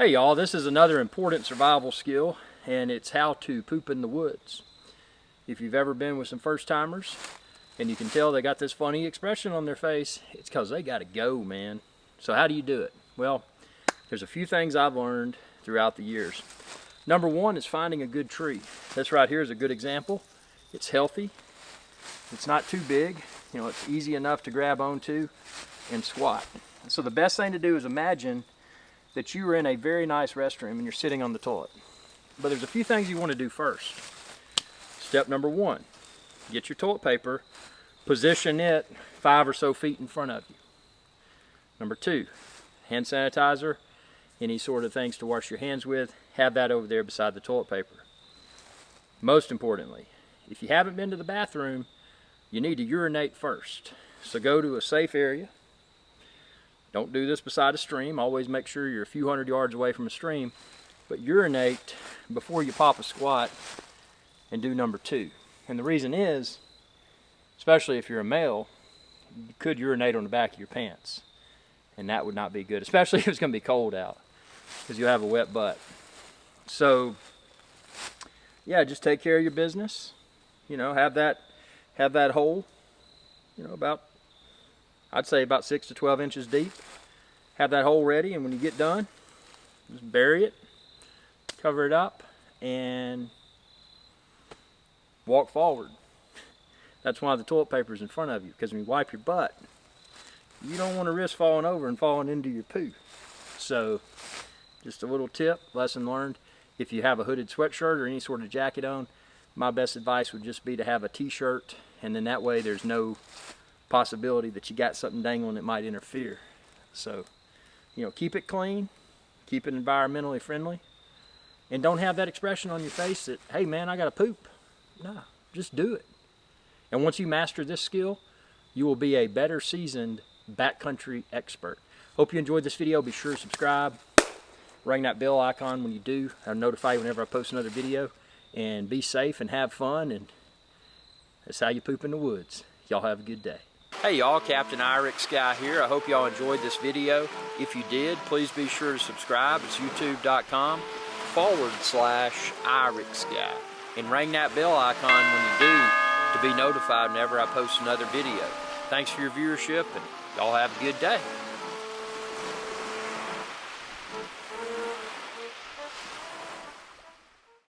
Hey y'all, this is another important survival skill, and it's how to poop in the woods. If you've ever been with some first-timers, and you can tell they got this funny expression on their face, it's because they gotta go, man. So how do you do it? Well, there's a few things I've learned throughout the years. Number one is finding a good tree. This right here is a good example. It's healthy, it's not too big, it's easy enough to grab onto and squat. So the best thing to do is imagine that you are in a very nice restroom and you're sitting on the toilet. But there's a few things you want to do first. Step number one, get your toilet paper, position it 5 or so feet in front of you. Number two, hand sanitizer, any sort of things to wash your hands with, have that over there beside the toilet paper. Most importantly, if you haven't been to the bathroom, you need to urinate first. So go to a safe area. Don't do this beside a stream. Always make sure you're a few hundred yards away from a stream. But urinate before you pop a squat and do number two. And the reason is, especially if you're a male, you could urinate on the back of your pants. And that would not be good, especially if it's going to be cold out, because you'll have a wet butt. So, yeah, just take care of your business. Have that hole, I'd say about 6 to 12 inches deep. Have that hole ready, and when you get done, just bury it, cover it up, and walk forward. That's why the toilet paper is in front of you, because when you wipe your butt, you don't want to risk falling over and falling into your poo. So, just a little tip, lesson learned. If you have a hooded sweatshirt or any sort of jacket on, my best advice would just be to have a t-shirt, and then that way there's no possibility that you got something dangling that might interfere. So, keep it clean, keep it environmentally friendly, and don't have that expression on your face that, hey man, I gotta poop. No, just do it. And once you master this skill, you will be a better seasoned backcountry expert. Hope you enjoyed this video. Be sure to subscribe, ring that bell icon when you do. I'll notify you whenever I post another video. And be safe and have fun, and that's how you poop in the woods. Y'all have a good day. Hey y'all, Captain Irix Guy here. I hope y'all enjoyed this video. If you did, please be sure to subscribe. It's youtube.com/Irix Guy. And ring that bell icon when you do to be notified whenever I post another video. Thanks for your viewership, and y'all have a good day.